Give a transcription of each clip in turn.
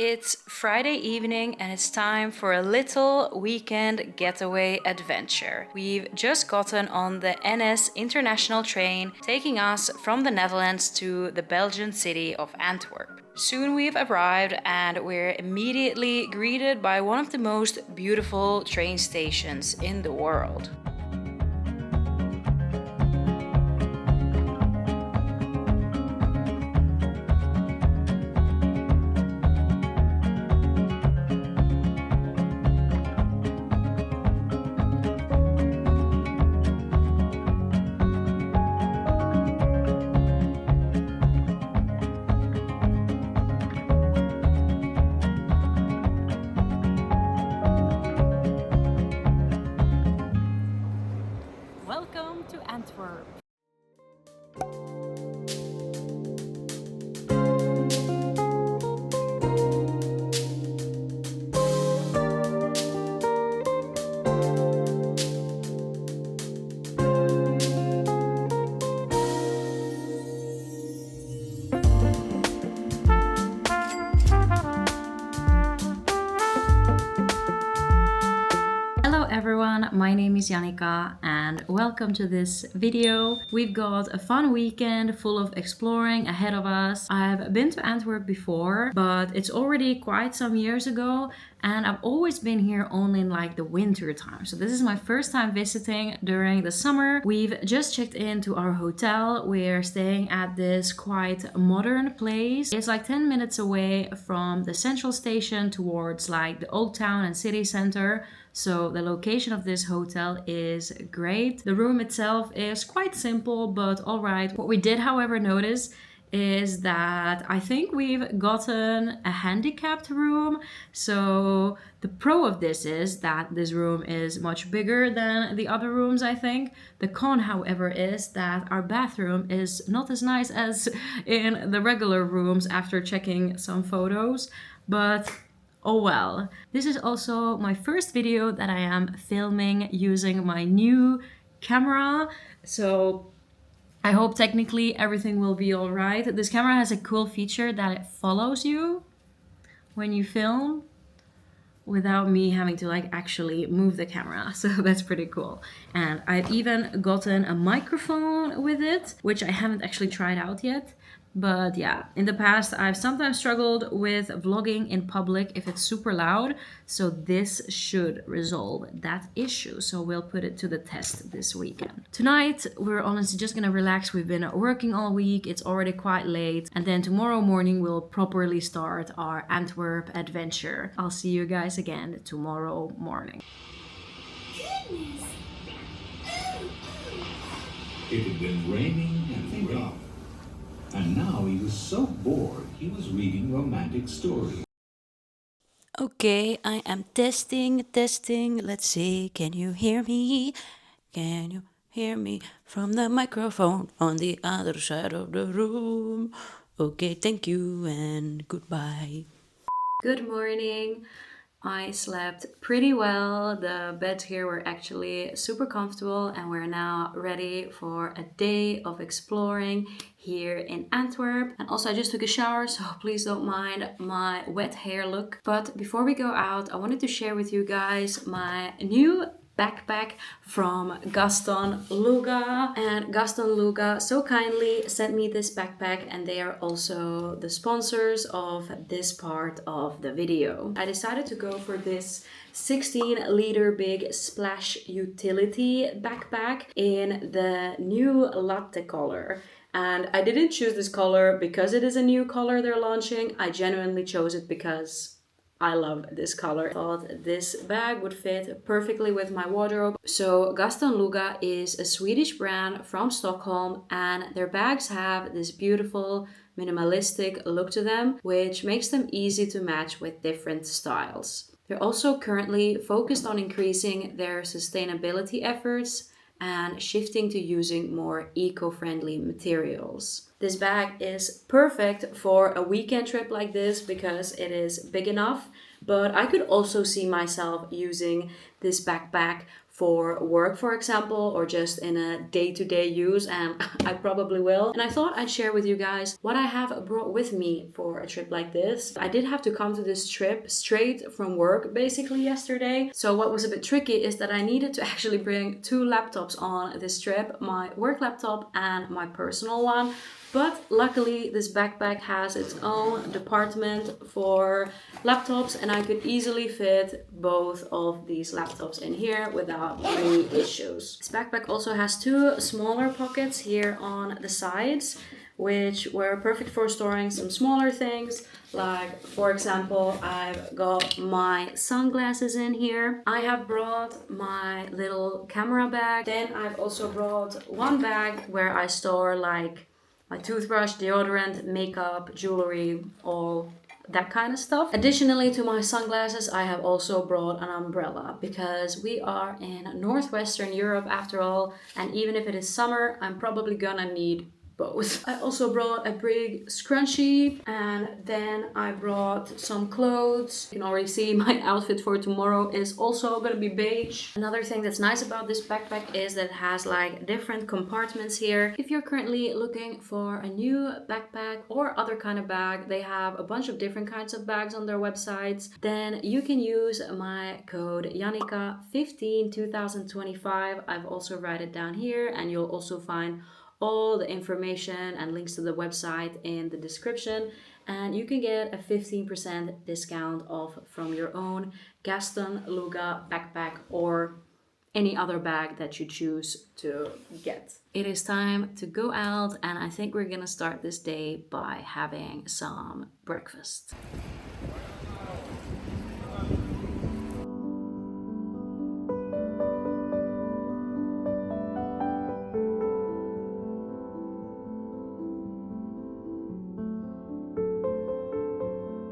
It's Friday evening and it's time for a little weekend getaway adventure. We've just gotten on the NS International train taking us from the Netherlands to the Belgian city of Antwerp. Soon we've arrived and we're immediately greeted by one of the most beautiful train stations in the world. Welcome to Antwerp. Hello everyone, my name is Jannika and welcome to this video. We've got a fun weekend full of exploring ahead of us. I've been to Antwerp before, but it's already quite some years ago and I've always been here only in like the winter time. So this is my first time visiting during the summer. We've just checked into our hotel. We're staying at this quite modern place. It's like 10 minutes away from the central station towards like the old town and city center. So the location of this hotel is great. The room itself is quite simple, but all right. What we did, however, notice is that I think we've gotten a handicapped room. So the pro of this is that this room is much bigger than the other rooms, I think. The con, however, is that our bathroom is not as nice as in the regular rooms after checking some photos. But oh well. This is also my first video that I am filming using my new camera. So I hope technically everything will be all right. This camera has a cool feature that it follows you when you film without me having to like actually move the camera. So that's pretty cool. And I've even gotten a microphone with it, which I haven't actually tried out yet. But yeah, in the past, I've sometimes struggled with vlogging in public if it's super loud. So this should resolve that issue. So we'll put it to the test this weekend. Tonight, we're honestly just gonna relax. We've been working all week. It's already quite late. And then tomorrow morning, we'll properly start our Antwerp adventure. I'll see you guys again tomorrow morning. Goodness. It had been raining and raining. And now he was so bored, he was reading romantic stories. Okay, I am testing. Let's see, can you hear me? Can you hear me from the microphone on the other side of the room? Okay, thank you and goodbye. Good morning. I slept pretty well. The beds here were actually super comfortable and we're now ready for a day of exploring here in Antwerp. And also I just took a shower, so please don't mind my wet hair look. But before we go out, I wanted to share with you guys my new backpack from Gaston Luga. And Gaston Luga so kindly sent me this backpack and they are also the sponsors of this part of the video. I decided to go for this 16-liter big splash utility backpack in the new latte color. And I didn't choose this color because it is a new color they're launching. I genuinely chose it because I love this color. I thought this bag would fit perfectly with my wardrobe. So Gaston Luga is a Swedish brand from Stockholm and their bags have this beautiful minimalistic look to them, which makes them easy to match with different styles. They're also currently focused on increasing their sustainability efforts and shifting to using more eco-friendly materials. This bag is perfect for a weekend trip like this because it is big enough, but I could also see myself using this backpack for work, for example, or just in a day-to-day use, and I probably will. And I thought I'd share with you guys what I have brought with me for a trip like this. I did have to come to this trip straight from work basically yesterday. So what was a bit tricky is that I needed to actually bring two laptops on this trip, my work laptop and my personal one. But luckily this backpack has its own department for laptops, and I could easily fit both of these laptops in here without any issues. This backpack also has two smaller pockets here on the sides, which were perfect for storing some smaller things. Like, for example, I've got my sunglasses in here. I have brought my little camera bag. Then I've also brought one bag where I store like my toothbrush, deodorant, makeup, jewelry, all that kind of stuff. Additionally to my sunglasses, I have also brought an umbrella because we are in northwestern Europe after all, and even if it is summer, I'm probably gonna need both. I also brought a big scrunchie, and then I brought some clothes. You can already see my outfit for tomorrow is also gonna be beige. Another thing that's nice about this backpack is that it has like different compartments here. If you're currently looking for a new backpack or other kind of bag, they have a bunch of different kinds of bags on their websites. Then you can use my code Jannica15 2025. I've also write it down here, and you'll also find all the information and links to the website in the description, and you can get a 15% discount off from your own Gaston Luga backpack or any other bag that you choose to get. It is time to go out, and I think we're gonna start this day by having some breakfast.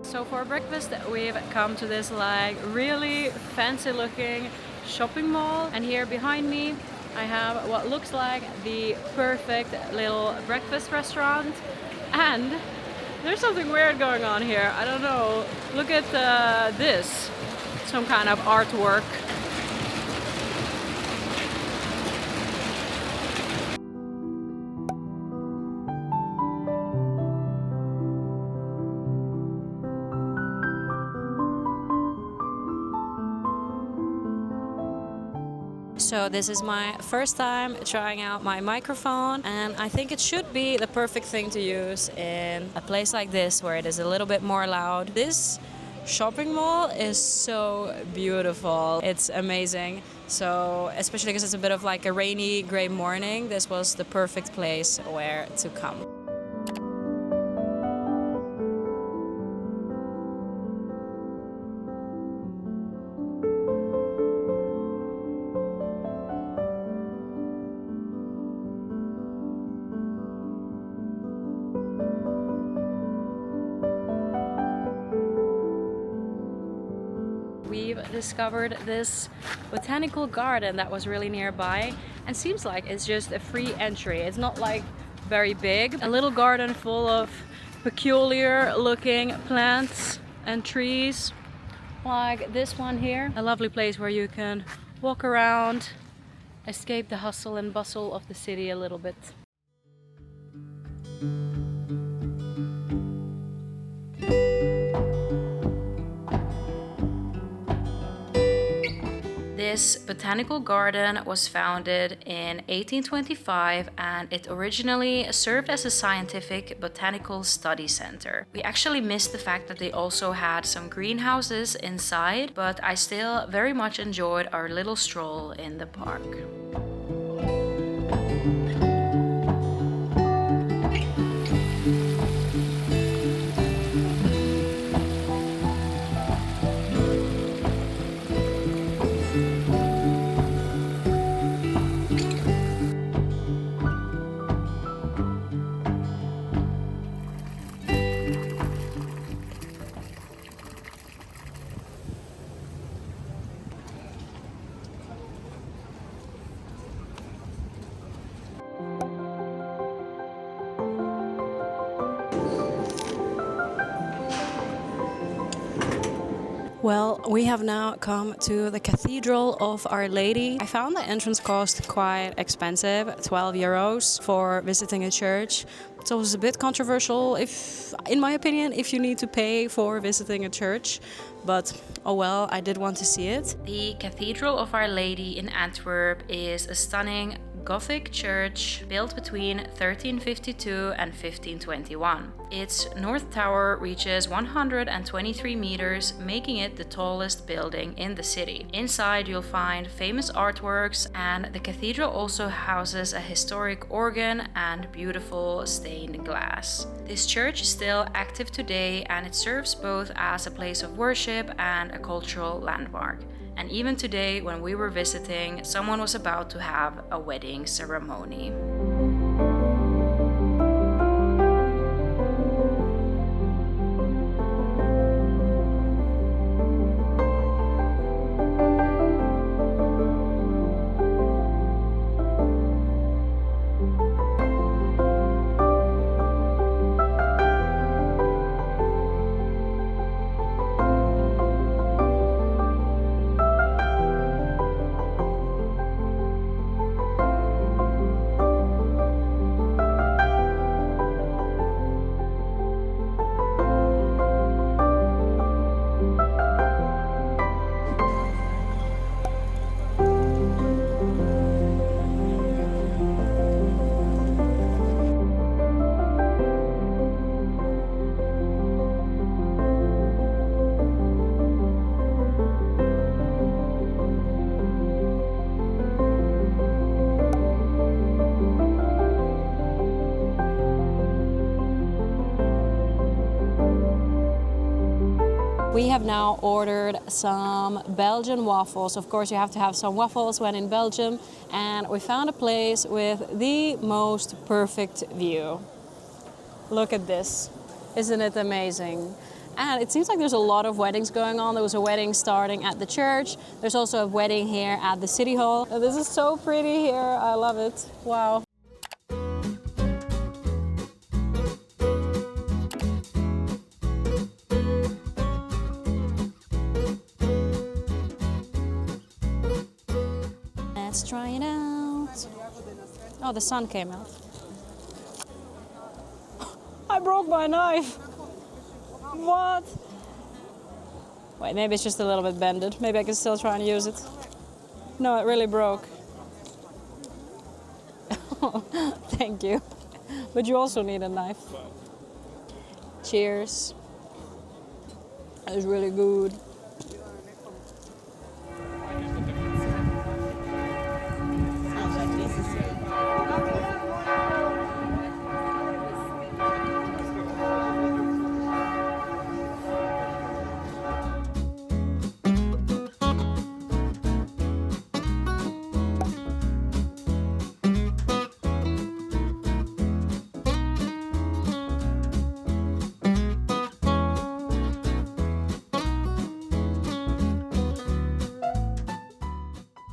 So for breakfast we've come to this like really fancy looking shopping mall, and here behind me I have what looks like the perfect little breakfast restaurant, and there's something weird going on here. I don't know, look at this, some kind of artwork. So this is my first time trying out my microphone, and I think it should be the perfect thing to use in a place like this where it is a little bit more loud. This shopping mall is so beautiful. It's amazing. So especially because it's a bit of like a rainy, gray morning, this was the perfect place where to come. We've discovered this botanical garden that was really nearby, and seems like it's just a free entry. It's not like very big. A little garden full of peculiar looking plants and trees like this one here. A lovely place where you can walk around, escape the hustle and bustle of the city a little bit. This botanical garden was founded in 1825, and it originally served as a scientific botanical study center. We actually missed the fact that they also had some greenhouses inside, but I still very much enjoyed our little stroll in the park. Well, we have now come to the Cathedral of Our Lady. I found the entrance cost quite expensive, 12 euros for visiting a church. So it was a bit controversial, in my opinion, if you need to pay for visiting a church. But oh well, I did want to see it. The Cathedral of Our Lady in Antwerp is a stunning Gothic church built between 1352 and 1521. Its north tower reaches 123 meters, making it the tallest building in the city. Inside you'll find famous artworks, and the cathedral also houses a historic organ and beautiful stained glass. This church is still active today, and it serves both as a place of worship and a cultural landmark. And even today, when we were visiting, someone was about to have a wedding ceremony. We have now ordered some Belgian waffles. Of course, you have to have some waffles when in Belgium. And we found a place with the most perfect view. Look at this. Isn't it amazing? And it seems like there's a lot of weddings going on. There was a wedding starting at the church. There's also a wedding here at the city hall. This is so pretty here. I love it. Wow. Let's try it out. Oh, the sun came out. I broke my knife. What? Wait, maybe it's just a little bit bended. Maybe I can still try and use it. No, it really broke. Thank you. But you also need a knife. Cheers. That is really good.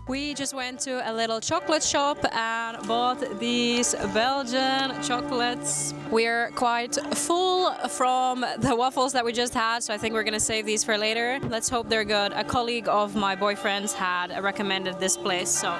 We just went to a little chocolate shop and bought these Belgian chocolates. We're quite full from the waffles that we just had, so I think we're gonna save these for later. Let's hope they're good. A colleague of my boyfriend's had recommended this place, so.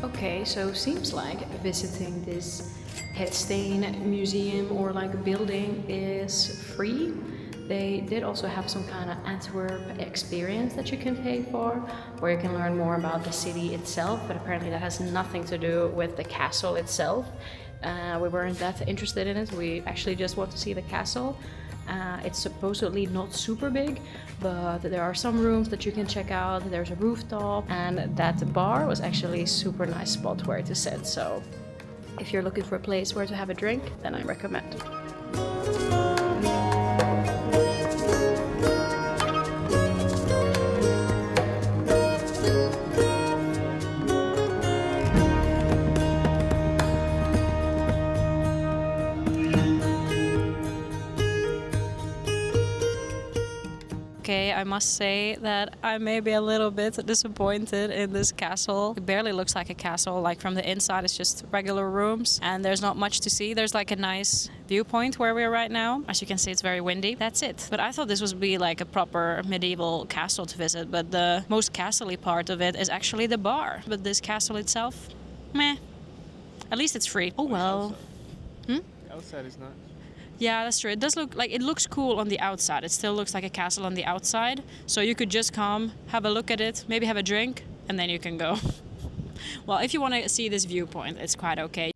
Okay, so seems like visiting this headstain museum or like building is free. They did also have some kind of Antwerp experience that you can pay for, where you can learn more about the city itself, but apparently that has nothing to do with the castle itself. We weren't that interested in it. We actually just want to see the castle. It's supposedly not super big, but there are some rooms that you can check out. There's a rooftop, and that bar was actually a super nice spot where to sit. So if you're looking for a place where to have a drink, then I recommend. okay. I must say that I may be a little bit disappointed in this castle. It barely looks like a castle. Like from the inside, it's just regular rooms and there's not much to see. There's like a nice viewpoint where we're right now. As you can see, it's very windy. That's it. But I thought this would be like a proper medieval castle to visit, but the most castle-y part of it is actually the bar. But this castle itself, meh. At least it's free. Oh well. The outside is not. Yeah, that's true. It does look like, it looks cool on the outside. It still looks like a castle on the outside. So you could just come, have a look at it, maybe have a drink, and then you can go. Well, if you want to see this viewpoint, it's quite okay.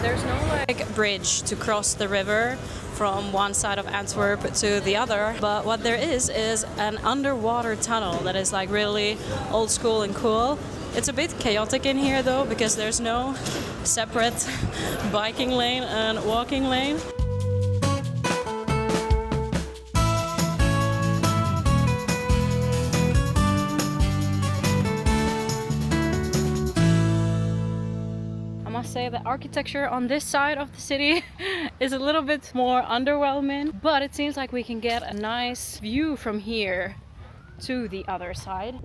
There's no like bridge to cross the river from one side of Antwerp to the other, but what there is an underwater tunnel that is like really old school and cool. It's a bit chaotic in here though, because there's no separate biking lane and walking lane. Say the architecture on this side of the city is a little bit more underwhelming, but it seems like we can get a nice view from here to the other side.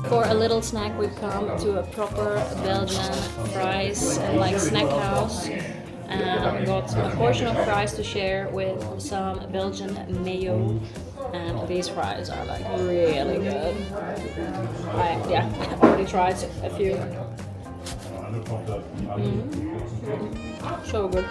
For a little snack, we've come to a proper Belgian fries and like snack house, and got a portion of fries to share with some Belgian mayo. And these fries are like really good. I already tried a few. So good.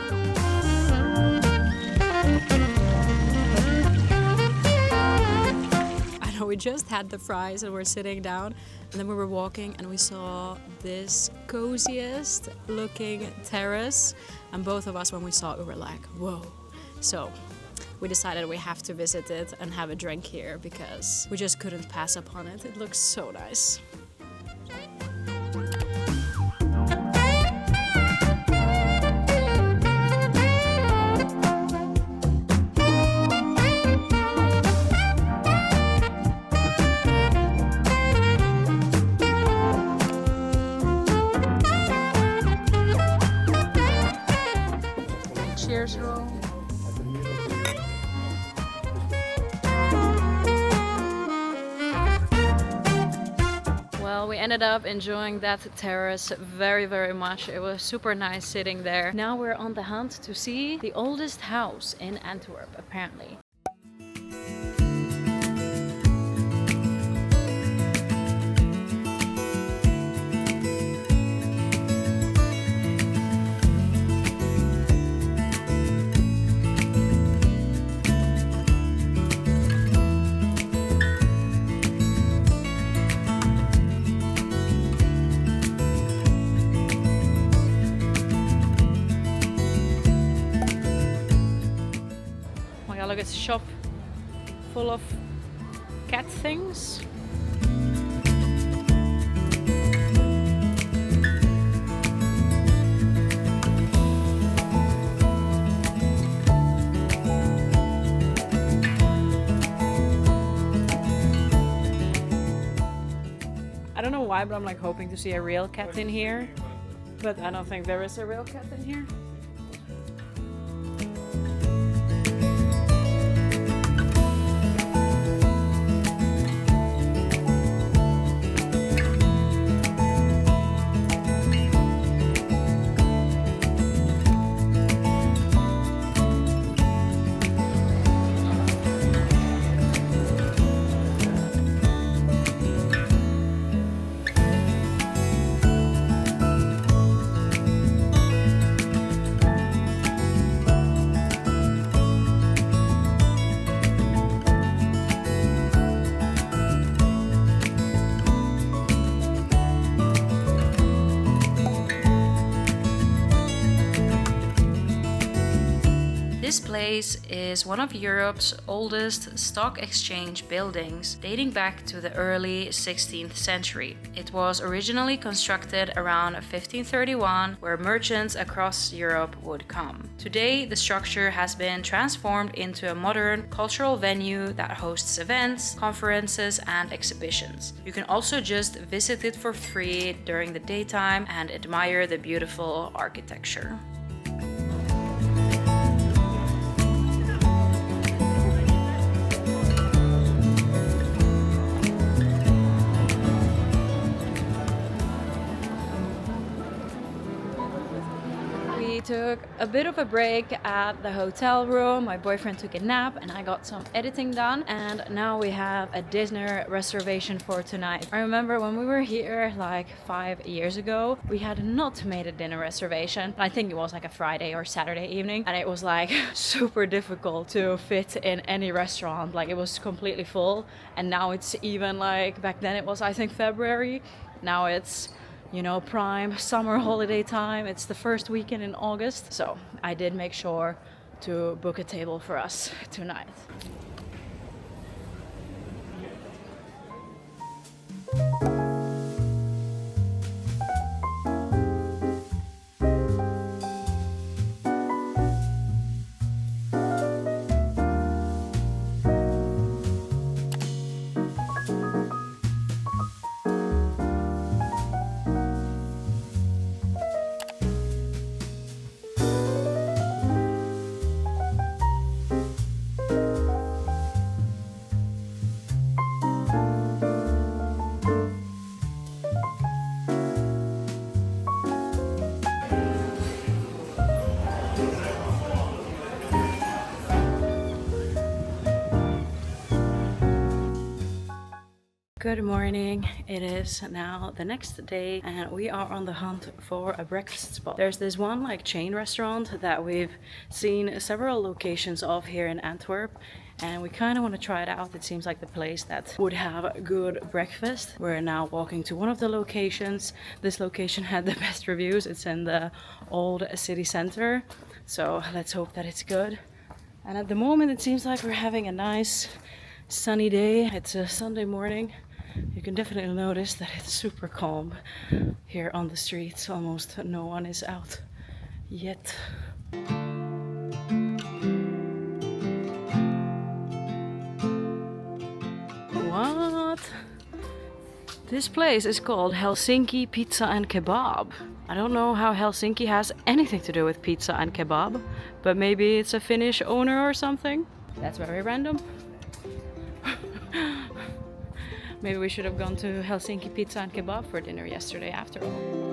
We just had the fries and we're sitting down, and then we were walking and we saw this coziest looking terrace, and both of us, when we saw it, we were like, whoa. So we decided we have to visit it and have a drink here because we just couldn't pass upon it. It looks so nice. Cheers roll. ended up enjoying that terrace very much. It was super nice sitting there. Now we're on the hunt to see the oldest house in Antwerp, apparently. Look, it's a shop full of cat things. I don't know why, but I'm like hoping to see a real cat in here. But I don't think there is a real cat in here. This place is one of Europe's oldest stock exchange buildings, dating back to the early 16th century. It was originally constructed around 1531, where merchants across Europe would come. Today, the structure has been transformed into a modern cultural venue that hosts events, conferences, and exhibitions. You can also just visit it for free during the daytime and admire the beautiful architecture. Took a bit of a break at the hotel room. My boyfriend took a nap and I got some editing done, and now we have a dinner reservation for tonight. I remember when we were here like 5 years ago, we had not made a dinner reservation. I think it was like a Friday or Saturday evening, and it was like super difficult to fit in any restaurant. Like it was completely full, and now it's even like, back then it was I think February, now it's, you know, prime summer holiday time. It's the first weekend in August. So I did make sure to book a table for us tonight. Good morning. It is now the next day and we are on the hunt for a breakfast spot. There's this one like chain restaurant that we've seen several locations of here in Antwerp, and we kind of want to try it out. It seems like the place that would have a good breakfast. We're now walking to one of the locations. This location had the best reviews. It's in the old city center, so let's hope that it's good. And at the moment it seems like we're having a nice sunny day. It's a Sunday morning. You can definitely notice that it's super calm here on the streets. Almost no one is out yet. What? This place is called Helsinki Pizza and Kebab. I don't know how Helsinki has anything to do with pizza and kebab, but maybe it's a Finnish owner or something. That's very random. Maybe we should have gone to Helsinki Pizza and Kebab for dinner yesterday after all.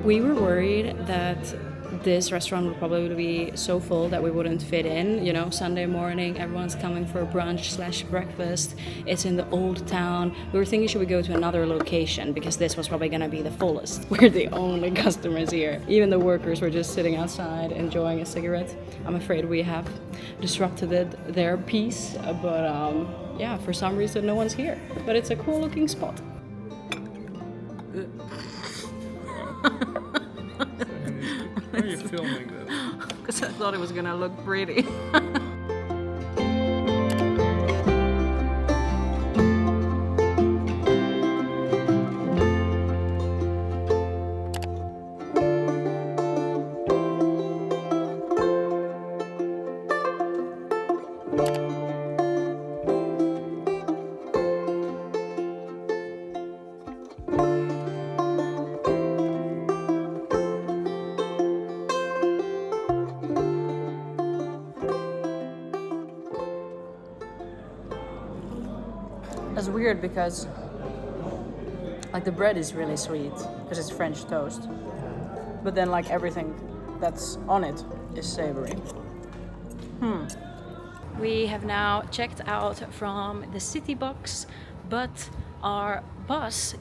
We were worried that this restaurant would probably be so full that we wouldn't fit in. You know, Sunday morning, everyone's coming for brunch/breakfast. It's in the old town. We were thinking, should we go to another location? Because this was probably gonna be the fullest. We're the only customers here. Even the workers were just sitting outside enjoying a cigarette. I'm afraid we have disrupted their peace, but yeah, for some reason no one's here. But it's a cool looking spot. Why are you filming this? Because I thought it was gonna look pretty. That's weird because like the bread is really sweet because it's French toast, but then like everything that's on it is savory. We have now checked out from the city box, but our bus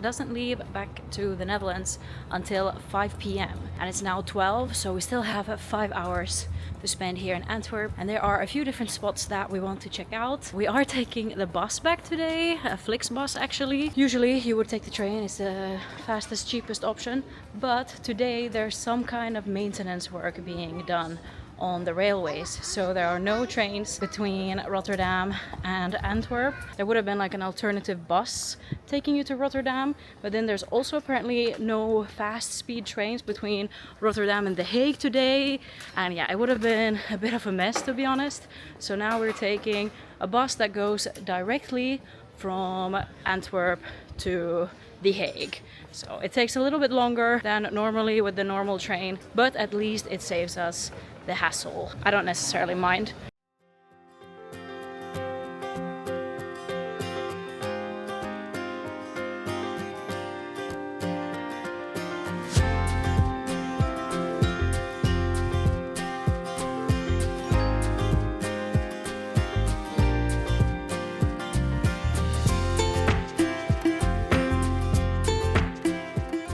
doesn't leave back to the Netherlands until 5 p.m. and it's now 12, so we still have 5 hours to spend here in Antwerp, and there are a few different spots that we want to check out. We are taking the bus back today, a Flixbus actually. Usually you would take the train, it's the fastest, cheapest option, but today there's some kind of maintenance work being done on the railways, so there are no trains between Rotterdam and Antwerp. There would have been like an alternative bus taking you to Rotterdam, but then there's also apparently no fast speed trains between Rotterdam and The Hague today, and yeah, it would have been a bit of a mess, to be honest. So now we're taking a bus that goes directly from Antwerp to The Hague. So it takes a little bit longer than normally with the normal train, but at least it saves us the hassle. I don't necessarily mind.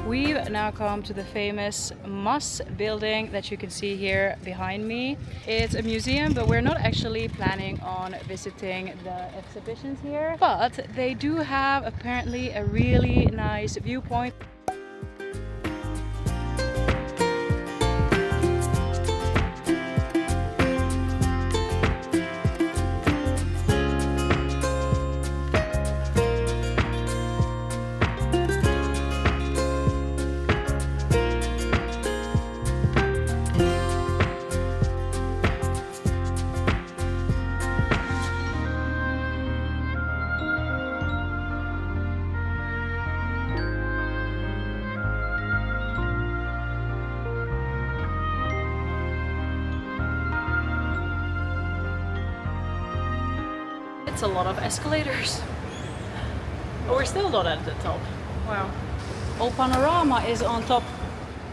We've now come to the famous Mas building that you can see here behind me. It's a museum, but we're not actually planning on visiting the exhibitions here. But they do have apparently a really nice viewpoint. It's a lot of escalators. Oh, we're still not at the top. Wow. Old Panorama is on top,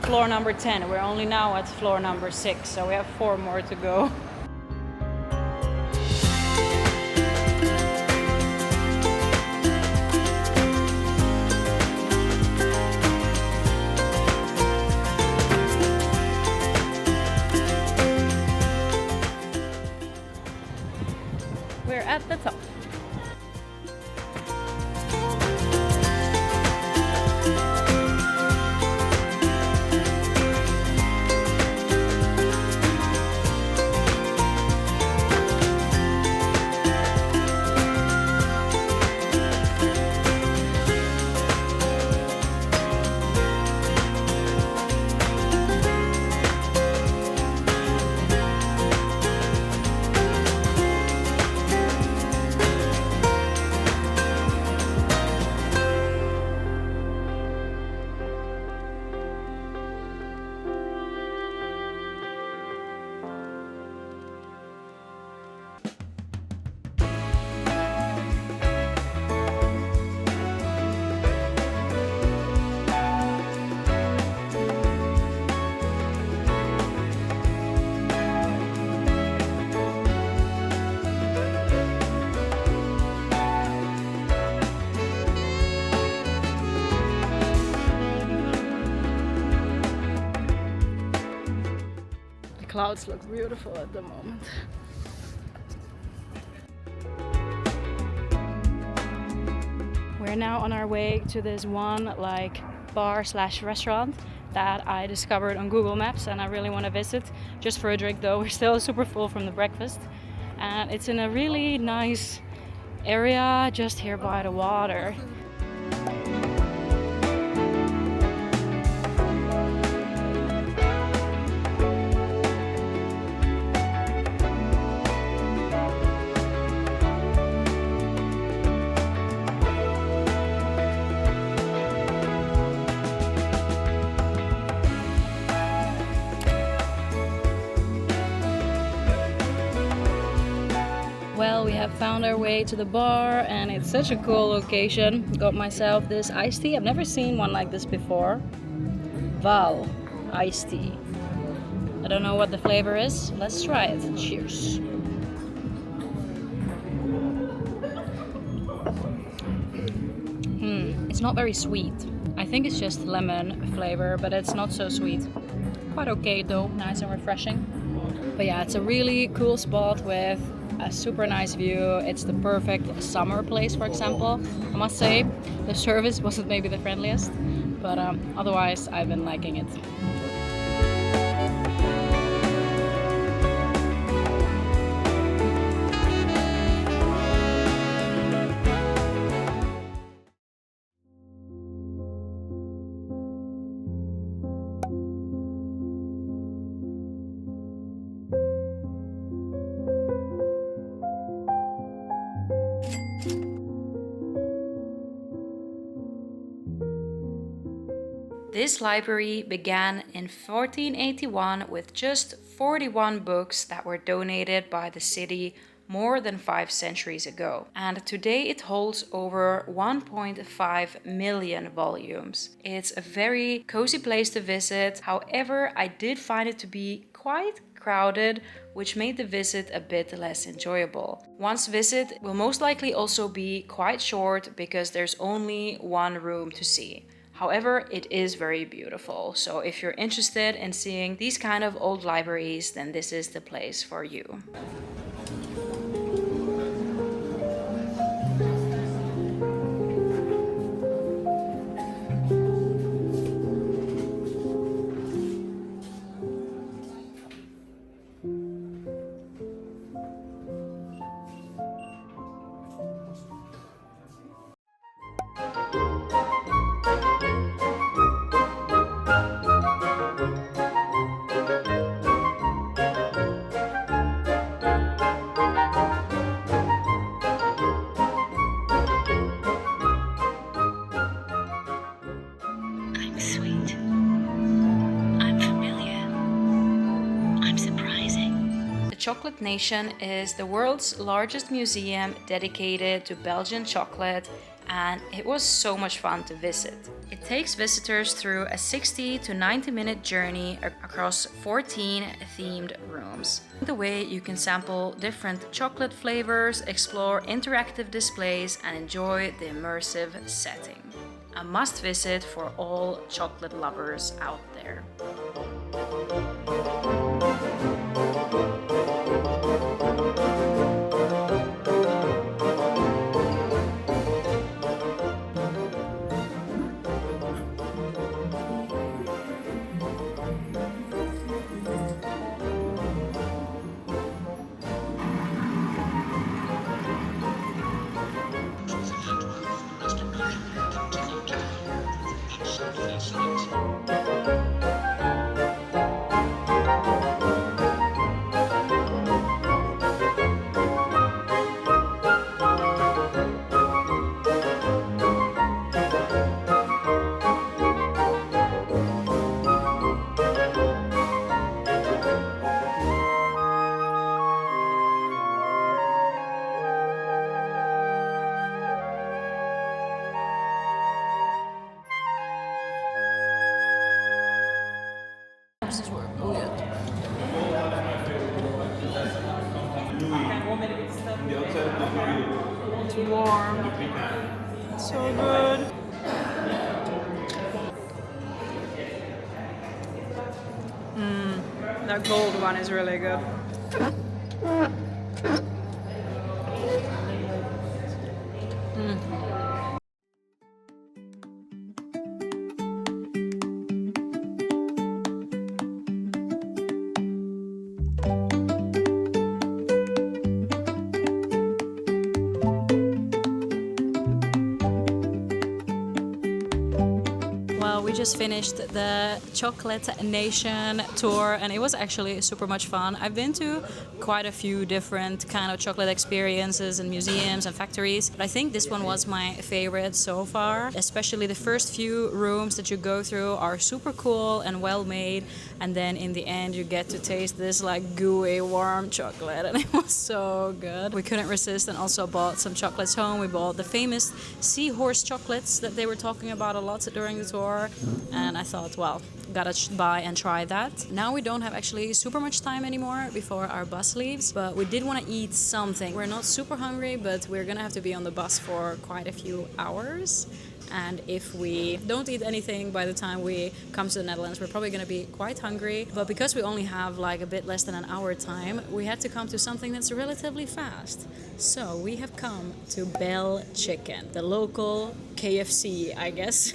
floor number 10. We're only now at floor number 6, so we have 4 more to go. We're at the top. clouds look beautiful at the moment. We're now on our way to this one like bar/restaurant that I discovered on Google Maps and I really want to visit just for a drink though. We're still super full from the breakfast and it's in a really nice area just here by the water. Well, we have found our way to the bar and it's such a cool location. Got myself this iced tea. I've never seen one like this before. Val iced tea. I don't know what the flavor is. Let's try it. Cheers. It's not very sweet. I think it's just lemon flavor, but it's not so sweet. Quite okay though, nice and refreshing. But yeah, it's a really cool spot with a super nice view. It's the perfect summer place, for example. I must say, the service wasn't maybe the friendliest, but otherwise I've been liking it. This library began in 1481 with just 41 books that were donated by the city more than 5 centuries ago. And today it holds over 1.5 million volumes. It's a very cozy place to visit. However, I did find it to be quite crowded, which made the visit a bit less enjoyable. One's visit will most likely also be quite short because there's only one room to see. However, it is very beautiful, so if you're interested in seeing these kind of old libraries, then this is the place for you. Chocolate Nation is the world's largest museum dedicated to Belgian chocolate, and it was so much fun to visit. It takes visitors through a 60 to 90 minute journey across 14 themed rooms. On the way, you can sample different chocolate flavors, explore interactive displays, and enjoy the immersive setting. A must visit for all chocolate lovers out there. It's warm. It's so good. the gold one is really good. Well, we just finished the Chocolate Nation tour and it was actually super much fun. I've been to quite a few different kind of chocolate experiences and museums and factories, but I think this one was my favorite so far. Especially the first few rooms that you go through are super cool and well made, and then in the end you get to taste this like gooey warm chocolate and it was so good. We couldn't resist and also bought some chocolates home. We bought the famous seahorse chocolates that they were talking about a lot during the tour, and I thought, well, gotta buy and try that. Now we don't have actually super much time anymore before our bus leaves, but we did want to eat something. We're not super hungry, but we're gonna have to be on the bus for quite a few hours. And if we don't eat anything by the time we come to the Netherlands, we're probably going to be quite hungry. But because we only have like a bit less than an hour time, we had to come to something that's relatively fast. So we have come to Bell Chicken, the local KFC, I guess.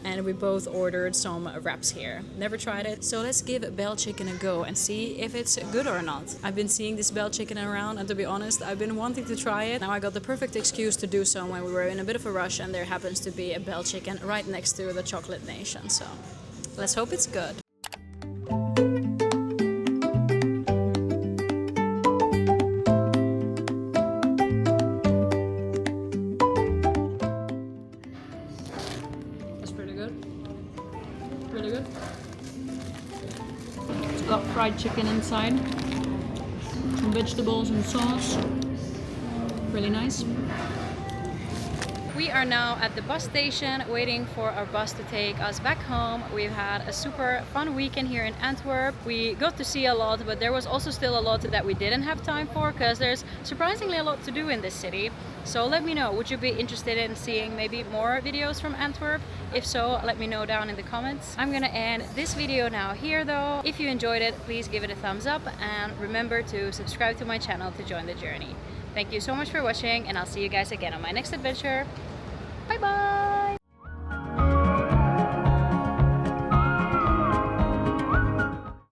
And we both ordered some wraps here. Never tried it, so let's give Bell Chicken a go and see if it's good or not. I've been seeing this Bell Chicken around, and to be honest, I've been wanting to try it. Now I got the perfect excuse to do so when we were in a bit of a rush, and there happens to be a Bell Chicken right next to the Chocolate Nation. So let's hope it's good. Really good. It's got fried chicken inside, some vegetables and sauce. Really nice. We are now at the bus station waiting for our bus to take us back home. We've had a super fun weekend here in Antwerp. We got to see a lot, but there was also still a lot that we didn't have time for because there's surprisingly a lot to do in this city. So let me know, would you be interested in seeing maybe more videos from Antwerp? If so, let me know down in the comments. I'm gonna end this video now here though. If you enjoyed it, please give it a thumbs up and remember to subscribe to my channel to join the journey. Thank you so much for watching, and I'll see you guys again on my next adventure. Bye bye!